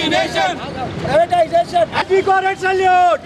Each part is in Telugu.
nation. Privatization. Anti-corporate salute.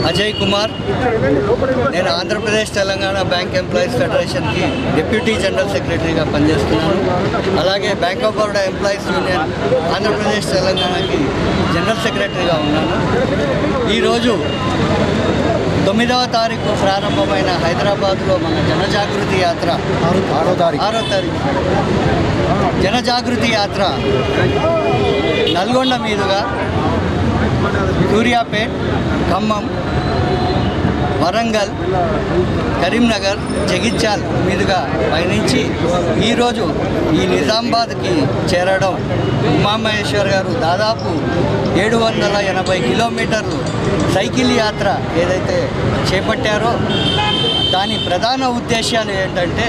Ajay Kumar, నేను Andhra Pradesh Telangana bank employees ఫెడరేషన్కి deputy general సెక్రటరీగా పనిచేస్తున్నాను. అలాగే bank of Baroda employees union Andhra Pradesh తెలంగాణకి జనరల్ సెక్రటరీగా ఉన్నాను. ఈరోజు 9వ తారీఖు ప్రారంభమైన హైదరాబాద్లో మన జనజాగృతి యాత్ర 6వ తారీఖు జనజాగృతి యాత్ర నల్గొండ మీదుగా సూర్యాపేట్, ఖమ్మం, వరంగల్, కరీంనగర్, జగిత్యాల మీదుగా పయనించి ఈరోజు ఈ నిజామాబాద్కి చేరడం, ఉమామహేశ్వర్ గారు దాదాపు 780 కిలోమీటర్లు సైకిల్ యాత్ర ఏదైతే చేపట్టారో దాని ప్రధాన ఉద్దేశాలు ఏంటంటే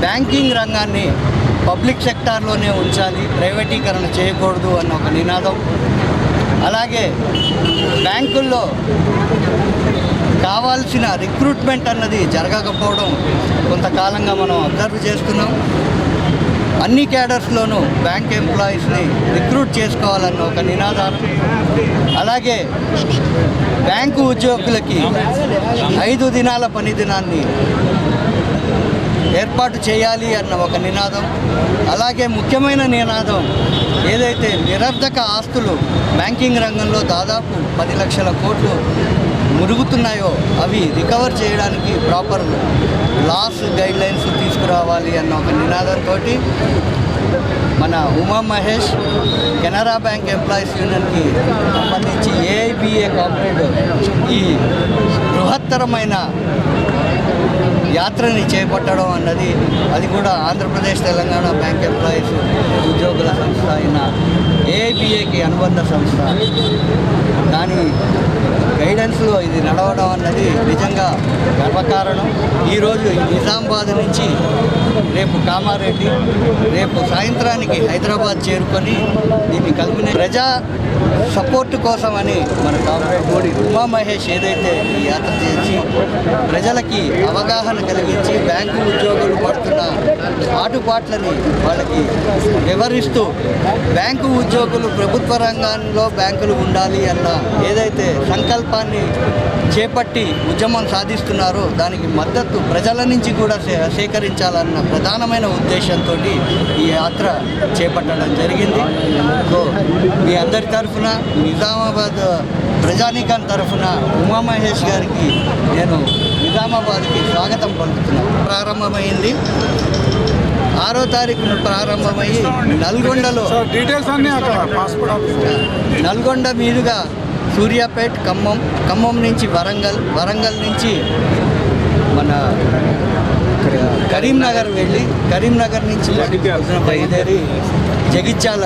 బ్యాంకింగ్ రంగాన్ని పబ్లిక్ సెక్టార్లోనే ఉంచాలి, ప్రైవేటీకరణ చేయకూడదు అన్న ఒక నినాదం. అలాగే బ్యాంకుల్లో కావాల్సిన రిక్రూట్మెంట్ అన్నది జరగకపోవడం కొంతకాలంగా మనం అబ్జర్వ్ చేస్తున్నాం. అన్ని క్యాడర్స్లోనూ బ్యాంక్ ఎంప్లాయీస్ని రిక్రూట్ చేసుకోవాలన్న ఒక నినాదం. అలాగే బ్యాంకు ఉద్యోగులకి 5 దినాల పని దినాన్ని ఏర్పాటు చేయాలి అన్న ఒక నినాదం. అలాగే ముఖ్యమైన నినాదం ఏదైతే నిరర్ధక ఆస్తులు బ్యాంకింగ్ రంగంలో దాదాపు 10 లక్షల కోట్లు మురుగుతున్నాయో అవి రికవర్ చేయడానికి ప్రాపర్ లాస్ గైడ్లైన్స్ తీసుకురావాలి అన్న ఒక నినాదంతో మన ఉమా మహేష్ కెనరా బ్యాంక్ ఎంప్లాయీస్ యూనియన్కి సంబంధించి ఏఐబిఏ కార్పొరేట్ ఈ బృహత్తరమైన యాత్రని చేపట్టడం అన్నది, అది కూడా ఆంధ్రప్రదేశ్ తెలంగాణ బ్యాంక్ ఎంప్లాయీస్ ఉద్యోగుల సంస్థ అయిన ఏఐబిఏకి అనుబంధ సంస్థ, దాని గైడెన్స్లో ఇది నడవడం అన్నది నిజంగా గర్వకారణం. ఈరోజు నిజామాబాద్ నుంచి రేపు కామారెడ్డి, రేపు సాయంత్రానికి హైదరాబాద్ చేరుకొని దీన్ని కల్పిన ప్రజా సపోర్ట్ కోసమని మన కామ్రేడ్ ఉమా మహేష్ ఏదైతే ఈ యాత్ర చేసి ప్రజలకి అవగాహన కలిగించి బ్యాంకు ఉద్యోగులు పడుతున్న ఆటుపాట్లని వాళ్ళకి వివరిస్తూ బ్యాంకు ఉద్యోగులు ప్రభుత్వ రంగంలో బ్యాంకులు ఉండాలి అన్న ఏదైతే సంకల్పాన్ని చేపట్టి ఉద్యమం సాధిస్తున్నారో దానికి మద్దతు ప్రజల నుంచి కూడా సేకరించాలన్న ప్రధానమైన ఉద్దేశంతో ఈ యాత్ర చేపట్టడం జరిగింది. సో మీ అందరి తరఫున, నిజామాబాద్ ప్రజానీకం తరఫున ఉమామహేష్ గారికి నేను నిజామాబాద్కి స్వాగతం పలుకుతున్నాను. ప్రారంభమైంది 6వ తారీఖున ప్రారంభమయ్యి నల్గొండలో నల్గొండ మీదుగా సూర్యాపేట్, ఖమ్మం నుంచి వరంగల్ నుంచి మన కరీంనగర్ వెళ్ళి కరీంనగర్ నుంచి బయలుదేరి జగిత్యాల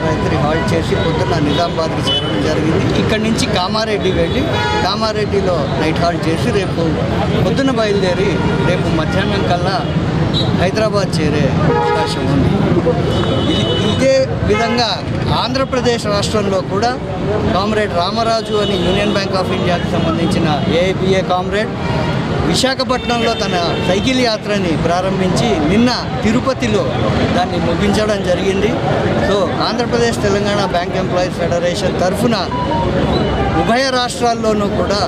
రాత్రి హాల్ట్ చేసి పొద్దున్న నిజామాబాద్కి చేరడం జరిగింది. ఇక్కడి నుంచి కామారెడ్డి వెళ్ళి కామారెడ్డిలో నైట్ హాల్ట్ చేసి రేపు పొద్దున్న బయలుదేరి రేపు మధ్యాహ్నం కల్లా హైదరాబాద్ చేరే అవకాశం ఉంది. ఇదే విధంగా ఆంధ్రప్రదేశ్ రాష్ట్రంలో కూడా కామ్రేడ్ రామరాజు అని యూనియన్ బ్యాంక్ ఆఫ్ ఇండియాకి సంబంధించిన ఏఐబిఏ కామ్రేడ్ విశాఖపట్నంలో తన సైకిల్ యాత్రని ప్రారంభించి నిన్న తిరుపతిలో దాన్ని ముగించడం జరిగింది. So Andhra Pradesh Telangana bank employees federation తరఫున ఉభయ రాష్ట్రాల్లోనూ కూడా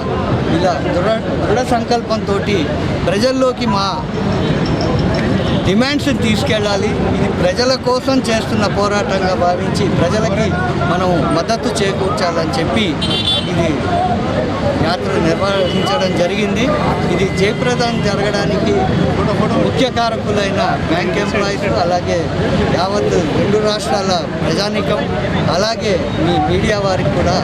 ఇలా దృఢ సంకల్పంతో ప్రజల్లోకి మా డిమాండ్స్ తీసుకెళ్ళాలి. ఇది ప్రజల కోసం చేస్తున్న పోరాటంగా భావించి ప్రజలకి మనం మద్దతు చేకూర్చాలని చెప్పి ఇది యాత్ర నిర్వహించడం జరిగింది. ఇది జయప్రదం జరగడానికి ముఖ్య కారకులైన బ్యాంక్ ఎంప్లాయీస్, అలాగే యావత్ 2 రాష్ట్రాల ప్రజానీకం, అలాగే మీ మీడియా వారికి కూడా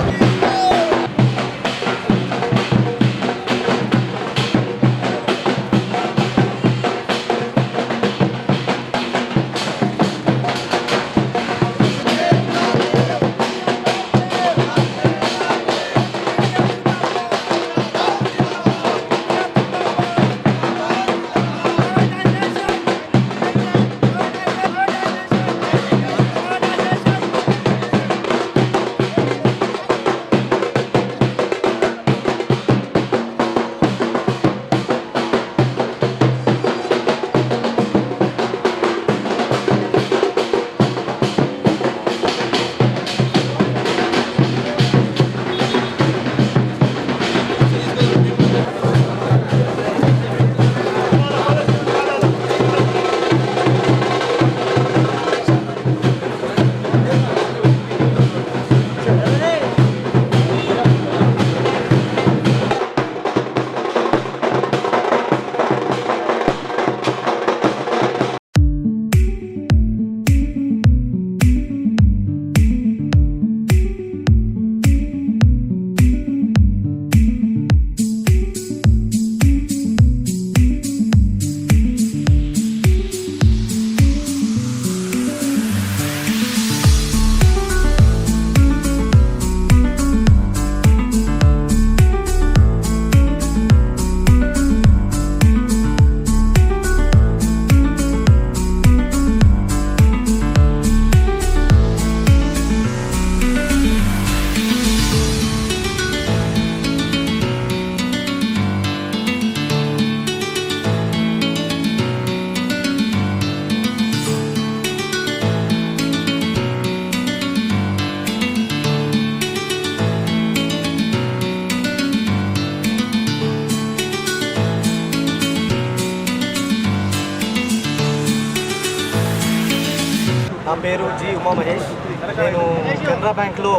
నా పేరు జి ఉమా మహేష్. నేను కెనరా బ్యాంక్లో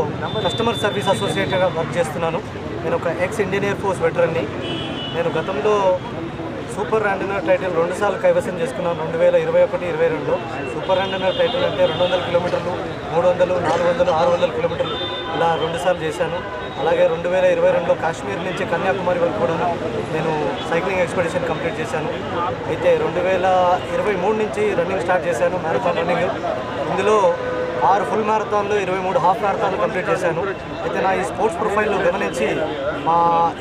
కస్టమర్ సర్వీస్ అసోసియేట్గా వర్క్ చేస్తున్నాను. నేను ఒక ఎక్స్ ఇండియన్ ఎయిర్ ఫోర్స్ వెటరన్ని. నేను గతంలో సూపర్ ర్యాండనర్ టైటిల్ 2 సార్లు కైవసం చేసుకున్నాను. 2021-22లో సూపర్ ర్యాండనర్ టైటిల్ అంటే 200 కిలోమీటర్లు, 300, 400, 600 కిలోమీటర్లు ఇలా 2 సార్లు చేశాను. అలాగే 2022లో కాశ్మీర్ నుంచి కన్యాకుమారి వరకు కూడా నేను సైక్లింగ్ ఎక్స్పెడిషన్ కంప్లీట్ చేశాను. అయితే 2023 నుంచి రన్నింగ్ స్టార్ట్ చేశాను, మ్యారథాన్ రన్నింగ్. ఇందులో 6 ఫుల్ మ్యారథాన్లు, 23 హాఫ్ మ్యారథాన్లు కంప్లీట్ చేశాను. అయితే నా ఈ స్పోర్ట్స్ ప్రొఫైల్లో గమనించి మా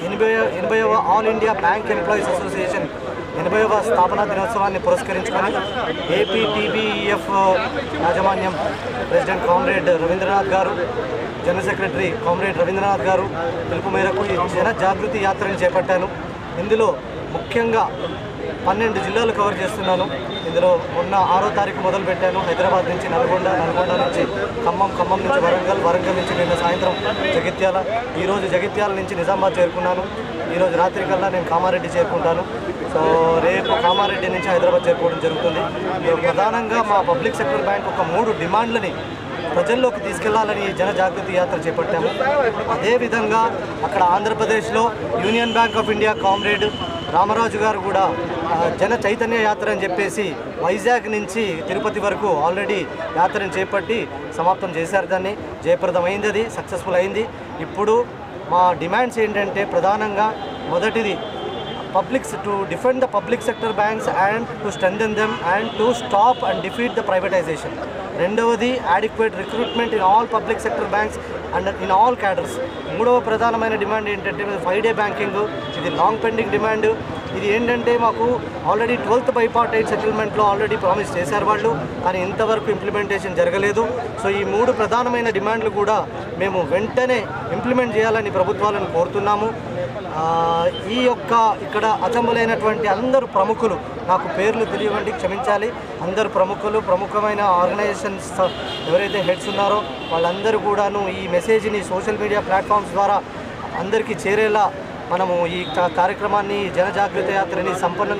80వ all India bank employees association 80వ స్థాపనా దినోత్సవాన్ని పురస్కరించుకొని ఏపీటీబీఎఫ్ యాజమాన్యం ప్రెసిడెంట్ కామ్రేడ్ రవీంద్రనాథ్ గారు, జనరల్ సెక్రటరీ కామ్రేడ్ రవీంద్రనాథ్ గారు పిలుపు మేరకు ఈ జన జాగృతి యాత్రను చేపట్టాను. ఇందులో ముఖ్యంగా 12 జిల్లాలు కవర్ చేస్తున్నాను. ఇందులో మొన్న 6వ తారీఖు మొదలుపెట్టాను. హైదరాబాద్ నుంచి నల్గొండ, నల్గొండ నుంచి ఖమ్మం, ఖమ్మం నుంచి వరంగల్, వరంగల్ నుంచి నిన్న సాయంత్రం జగిత్యాల, ఈరోజు జగిత్యాల నుంచి నిజామాబాద్ చేరుకున్నాను. ఈరోజు రాత్రి కల్లా నేను కామారెడ్డి చేరుకుంటాను. సో రేపు కామారెడ్డి నుంచి హైదరాబాద్ చేరుకోవడం జరుగుతుంది. మేము ప్రధానంగా మా పబ్లిక్ సెక్టర్ బ్యాంక్ ఒక 3 డిమాండ్లని ప్రజల్లోకి తీసుకెళ్లాలని జన జాగృతి యాత్ర చేపట్టాము. అదేవిధంగా అక్కడ ఆంధ్రప్రదేశ్లో union bank of India comrade Ramaraju గారు కూడా జన చైతన్య యాత్ర అని చెప్పేసి వైజాగ్ నుంచి తిరుపతి వరకు ఆల్రెడీ యాత్రను చేపట్టి సమాప్తం చేశారు. దాన్ని జయప్రదమైంది, అది సక్సెస్ఫుల్ అయింది. ఇప్పుడు మా డిమాండ్స్ ఏంటంటే ప్రధానంగా మొదటిది to defend the public sector banks and to strengthen them and to stop and defeat the privatization. రెండవది adequate recruitment in all public sector banks and in all cadres. మూడవ ప్రధానమైన డిమాండ్ ఏంటంటే 5-day బ్యాంకింగ్. ఇది లాంగ్ పెండింగ్ డిమాండ్. ఇది ఏంటంటే మాకు ఆల్రెడీ 12th బైపార్టైట్ సెటిల్మెంట్లో ఆల్రెడీ ప్రామిస్ చేశారు వాళ్ళు, కానీ ఇంతవరకు ఇంప్లిమెంటేషన్ జరగలేదు. సో ఈ 3 ప్రధానమైన డిమాండ్లు కూడా మేము వెంటనే ఇంప్లిమెంట్ చేయాలని ప్రభుత్వాలను కోరుతున్నాము. ఈ యొక్క ఇక్కడ అసెంబ్లీ అయినటువంటి అందరూ ప్రముఖులు, నాకు పేర్లు తెలియవండి, క్షమించాలి, అందరు ప్రముఖులు, ప్రముఖమైన ఆర్గనైజేషన్స్ ఎవరైతే హెడ్స్ ఉన్నారో వాళ్ళందరూ కూడాను ఈ మెసేజ్ని సోషల్ మీడియా ప్లాట్ఫామ్స్ ద్వారా అందరికీ చేరేలా మనము ఈ కార్యక్రమాన్ని జనజాగృత యాత్రని సంపూర్ణం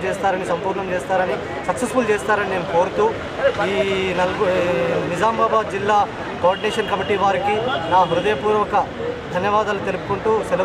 చేస్తారని సక్సెస్ఫుల్ చేస్తారని నేను కోరుతూ ఈ నిజామాబాద్ జిల్లా కోఆర్డినేషన్ కమిటీ వారికి నా హృదయపూర్వక ధన్యవాదాలు తెలుపుకుంటూ సెలవు